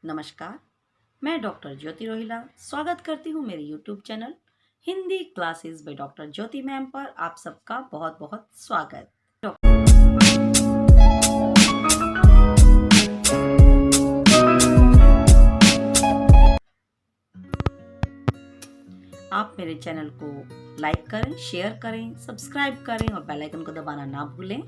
नमस्कार। मैं डॉक्टर ज्योति रोहिला स्वागत करती हूँ मेरे YouTube channel Hindi classes by doctor Jyoti ma'am पर। आप सबका बहुत बहुत स्वागत। आप मेरे चैनल को लाइक करें, शेयर करें, सब्सक्राइब करें और बेल आइकन को दबाना ना भूलें।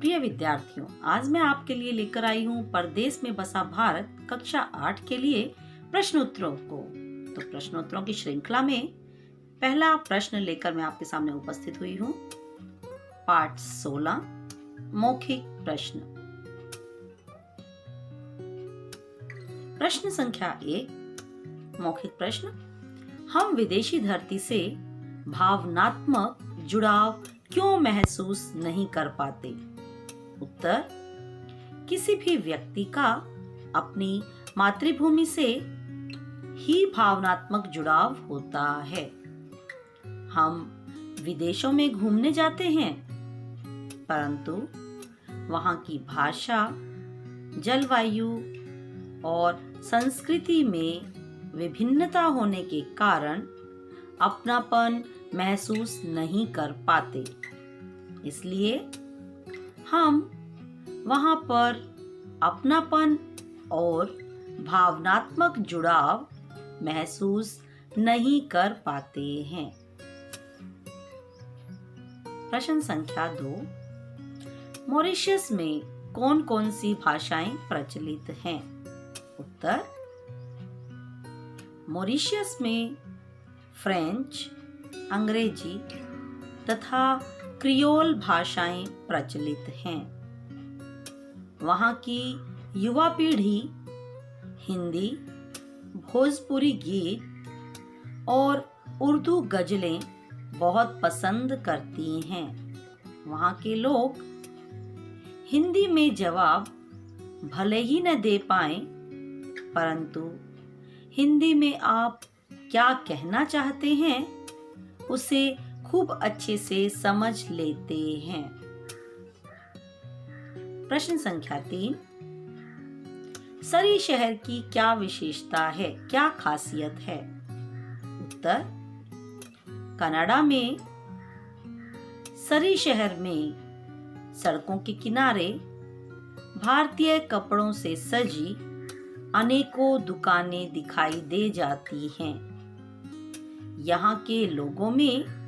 प्रिय विद्यार्थियों, आज मैं आपके लिए लेकर आई हूँ परदेश में बसा भारत कक्षा 8 के लिए प्रश्नोत्तरों को। तो प्रश्नोत्तरों की श्रृंखला में पहला प्रश्न लेकर मैं आपके सामने उपस्थित हुई हूँ। पाठ 16 मौखिक प्रश्न। प्रश्न संख्या 1 मौखिक प्रश्न। हम विदेशी धरती से भावनात्मक जुड़ाव क्यों महसूस नहीं कर पाते? उत्तर, किसी भी व्यक्ति का अपनी मातृभूमि से ही भावनात्मक जुड़ाव होता है। हम विदेशों में घूमने जाते हैं, परंतु वहां की भाषा, जलवायु और संस्कृति में विभिन्नता होने के कारण अपनापन महसूस नहीं कर पाते। इसलिए हम वहां पर अपनापन और भावनात्मक जुड़ाव महसूस नहीं कर पाते हैं। प्रश्न संख्या 2 मॉरिशस में कौन कौन सी भाषाएं प्रचलित हैं? उत्तर, मॉरिशस में फ्रेंच, अंग्रेजी तथा क्रियोल भाषाएं प्रचलित हैं। वहां की युवा पीढ़ी हिंदी, भोजपुरी गीत और उर्दू गजलें बहुत पसंद करती हैं। वहां के लोग हिंदी में जवाब भले ही न दे पाएं, परंतु हिंदी में आप क्या कहना चाहते हैं उसे खूब अच्छे से समझ लेते हैं। प्रश्न संख्या 3 सरी शहर की क्या विशेषता है, क्या खासियत है? उत्तर, कनाडा में सरी शहर में सड़कों के किनारे भारतीय कपड़ों से सजी अनेकों दुकानें दिखाई दे जाती हैं। यहाँ के लोगों में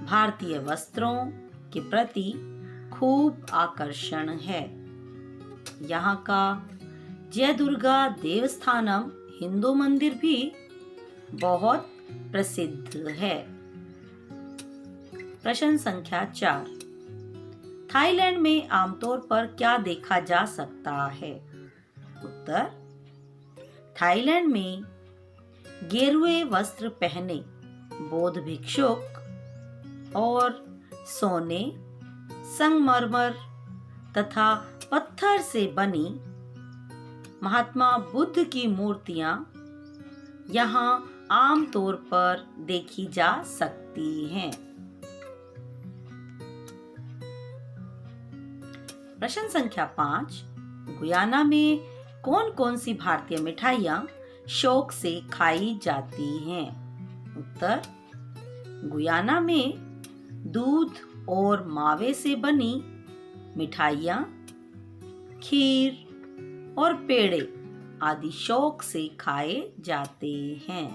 भारतीय वस्त्रों के प्रति खूब आकर्षण है। यहाँ का जय दुर्गा देवस्थानम हिंदू मंदिर भी बहुत प्रसिद्ध है। प्रश्न संख्या 4 थाईलैंड में आमतौर पर क्या देखा जा सकता है? उत्तर, थाईलैंड में गेरुए वस्त्र पहने बौद्ध भिक्षुक और सोने, संगमरमर तथा पत्थर से बनी महात्मा बुद्ध की मूर्तियां यहाँ आमतौर पर देखी जा सकती हैं। प्रश्न संख्या 5 गुयाना में कौन कौन सी भारतीय मिठाइयाँ शौक से खाई जाती हैं? उत्तर, गुयाना में दूध और मावे से बनी मिठाइयाँ, खीर और पेड़े आदि शौक से खाए जाते हैं।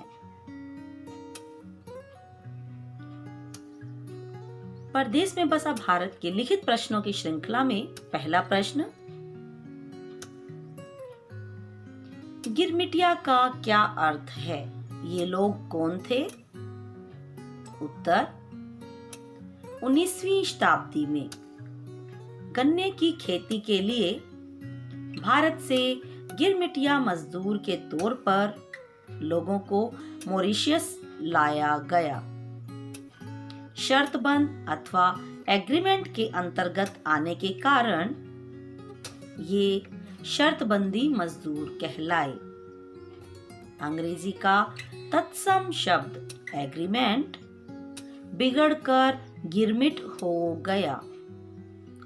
परदेश में बसा भारत के लिखित प्रश्नों की श्रृंखला में पहला प्रश्न, गिरमिटिया का क्या अर्थ है? ये लोग कौन थे? उत्तर, 19वीं शताब्दी में गन्ने की खेती के लिए भारत से गिरमिटिया मजदूर के तौर पर लोगों को मॉरिशस लाया गया। शर्तबंद अथवा एग्रीमेंट के अंतर्गत आने के कारण ये शर्तबंदी मजदूर कहलाए। अंग्रेजी का तत्सम शब्द एग्रीमेंट बिगड़कर गिरमिट हो गया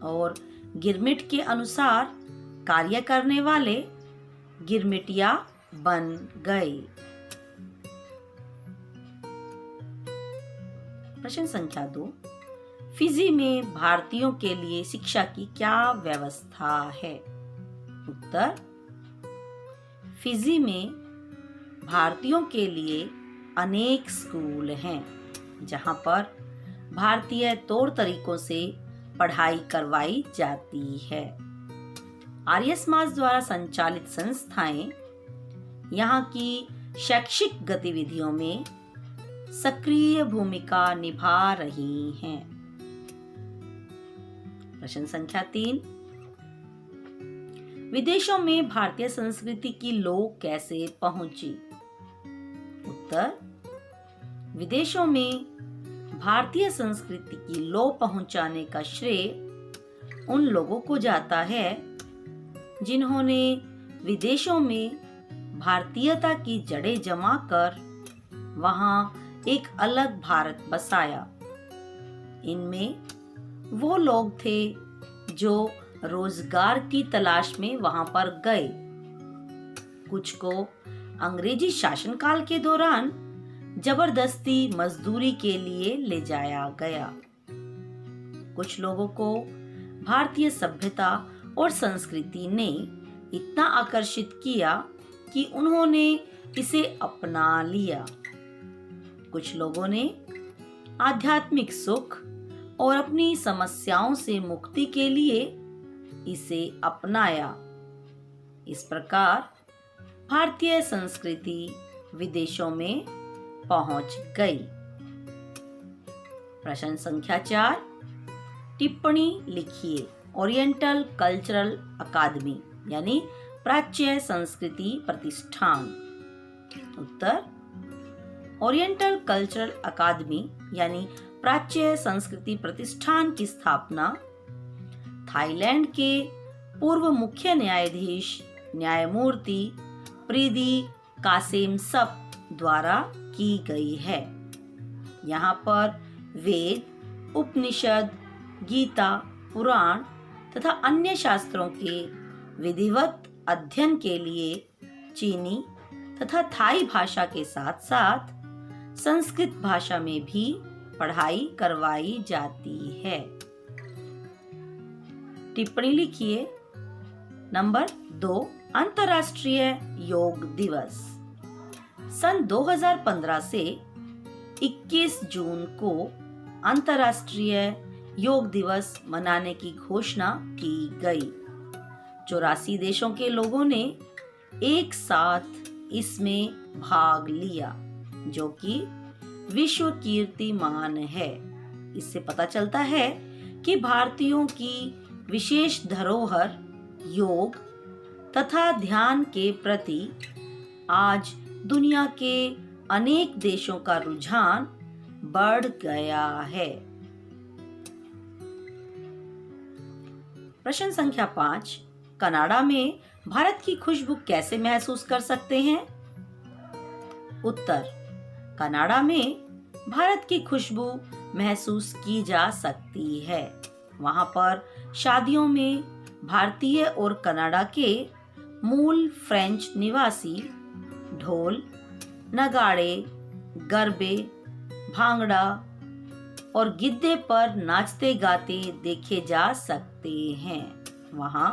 और गिरमिट के अनुसार कार्य करने वाले गिरमिटिया बन गए। प्रश्न संख्या 2, फिजी में भारतीयों के लिए शिक्षा की क्या व्यवस्था है? उत्तर, फिजी में भारतीयों के लिए अनेक स्कूल हैं जहां पर भारतीय तौर तरीकों से पढ़ाई करवाई जाती है। आर्य समाज द्वारा संचालित संस्थाएं यहाँ की शैक्षिक गतिविधियों में सक्रिय भूमिका निभा रही हैं। प्रश्न संख्या 3, विदेशों में भारतीय संस्कृति की लौ कैसे पहुंची? उत्तर, विदेशों में भारतीय संस्कृति की लौ पहुंचाने का श्रेय उन लोगों को जाता है जिन्होंने विदेशों में भारतीयता की जड़ें जमा कर वहां एक अलग भारत बसाया। इनमें वो लोग थे जो रोजगार की तलाश में वहां पर गए। कुछ को अंग्रेजी शासनकाल के दौरान जबरदस्ती मजदूरी के लिए ले जाया गया। कुछ लोगों को भारतीय सभ्यता और संस्कृति ने इतना आकर्षित किया कि उन्होंने इसे अपना लिया। कुछ लोगों ने आध्यात्मिक सुख और अपनी समस्याओं से मुक्ति के लिए इसे अपनाया। इस प्रकार भारतीय संस्कृति विदेशों में पहुंच गई। प्रश्न संख्या 4, टिप्पणी लिखिए। ओरिएंटल कल्चरल अकादमी यानी प्राच्य संस्कृति प्रतिष्ठान। उत्तर, ओरिएंटल कल्चरल अकादमी यानी प्राच्य संस्कृति प्रतिष्ठान की स्थापना थाईलैंड के पूर्व मुख्य न्यायाधीश न्यायमूर्ति प्रीति कासेमसप द्वारा की गई है। यहाँ पर वेद, उपनिषद, गीता, पुराण तथा अन्य शास्त्रों के विधिवत अध्ययन के लिए चीनी तथा थाई भाषा के साथ साथ संस्कृत भाषा में भी पढ़ाई करवाई जाती है। टिप्पणी लिखिए। नंबर 2, अंतर्राष्ट्रीय योग दिवस। सन 2015 से 21 जून को अंतर्राष्ट्रीय योग दिवस मनाने की घोषणा की गई। 84 देशों के लोगों ने एक साथ इसमें भाग लिया, जो कि विश्व कीर्तिमान है। इससे पता चलता है कि भारतीयों की विशेष धरोहर योग तथा ध्यान के प्रति आज दुनिया के अनेक देशों का रुझान बढ़ गया है। प्रश्न संख्या 5, कनाडा में भारत की खुशबू कैसे महसूस कर सकते हैं? उत्तर, कनाडा में भारत की खुशबू महसूस की जा सकती है। वहां पर शादियों में भारतीय और कनाडा के मूल फ्रेंच निवासी ढोल, नगाड़े, गरबे, भांगड़ा और गिद्दे पर नाचते गाते देखे जा सकते हैं। वहां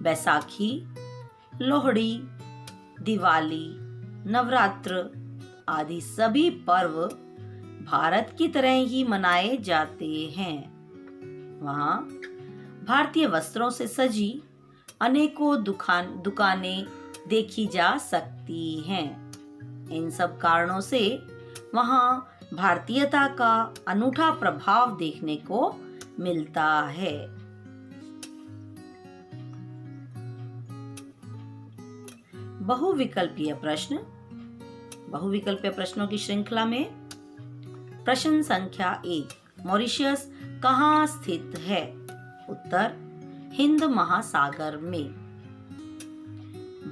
बैसाखी, लोहड़ी, दिवाली, नवरात्र आदि सभी पर्व भारत की तरह ही मनाए जाते हैं। वहां भारतीय वस्त्रों से सजी अनेकों दुकानें देखी जा सकती हैं। इन सब कारणों से वहां भारतीयता का अनूठा प्रभाव देखने को मिलता है। बहुविकल्पीय प्रश्न। बहुविकल्पीय प्रश्नों की श्रृंखला में प्रश्न संख्या 1, मॉरिशस कहाँ स्थित है? उत्तर, हिंद महासागर में।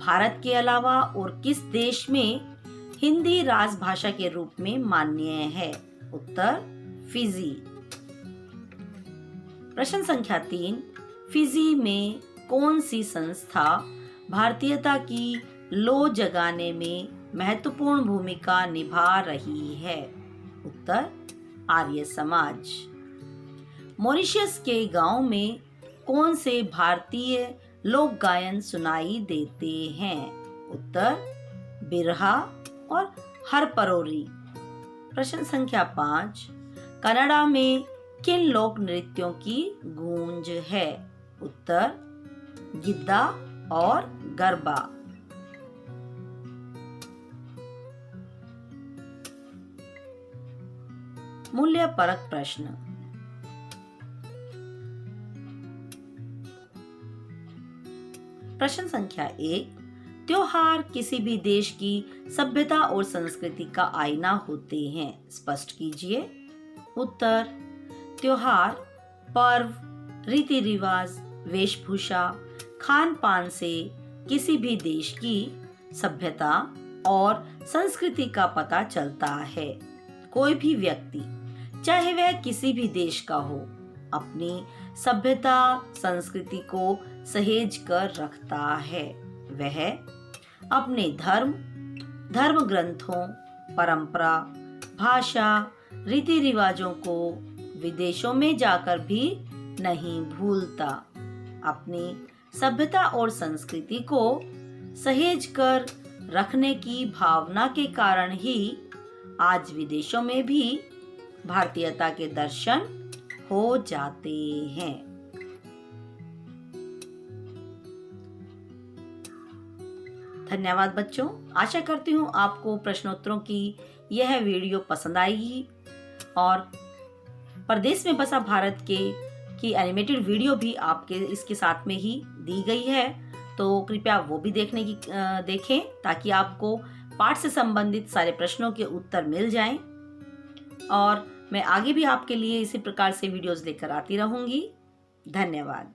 भारत के अलावा और किस देश में हिंदी राजभाषा के रूप में मान्य है? उत्तर फिजी। प्रश्न संख्या 3, फिजी में कौन सी संस्था भारतीयता की लो जगाने में महत्वपूर्ण भूमिका निभा रही है? उत्तर आर्य समाज। मॉरिशस के गांव में कौन से भारतीय लोक गायन सुनाई देते हैं? उत्तर बिरहा और हरपरोरी। प्रश्न संख्या 5, कनाडा में किन लोक नृत्यों की गूंज है? उत्तर गिद्दा और गरबा। मूल्य परक प्रश्न। प्रश्न संख्या 1, त्योहार किसी भी देश की सभ्यता और संस्कृति का आईना होते हैं, स्पष्ट कीजिए। उत्तर त्योहार पर्व, रीति रिवाज, वेशभूषा, खान पान से किसी भी देश की सभ्यता और संस्कृति का पता चलता है। कोई भी व्यक्ति, चाहे वह किसी भी देश का हो, अपनी सभ्यता संस्कृति को सहेज कर रखता है। वह अपने धर्म ग्रंथों, परंपरा, भाषा, रीति रिवाजों को विदेशों में जाकर भी नहीं भूलता। अपनी सभ्यता और संस्कृति को सहेज कर रखने की भावना के कारण ही आज विदेशों में भी भारतीयता के दर्शन हो जाते हैं। धन्यवाद बच्चों। आशा करती हूँ आपको प्रश्नोत्तरों की यह वीडियो पसंद आएगी और परदेश में बसा भारत की एनिमेटेड वीडियो भी आपके इसके साथ में ही दी गई है, तो कृपया वो भी देखें ताकि आपको पाठ से संबंधित सारे प्रश्नों के उत्तर मिल जाएं। और मैं आगे भी आपके लिए इसी प्रकार से वीडियोस लेकर आती रहूंगी। धन्यवाद।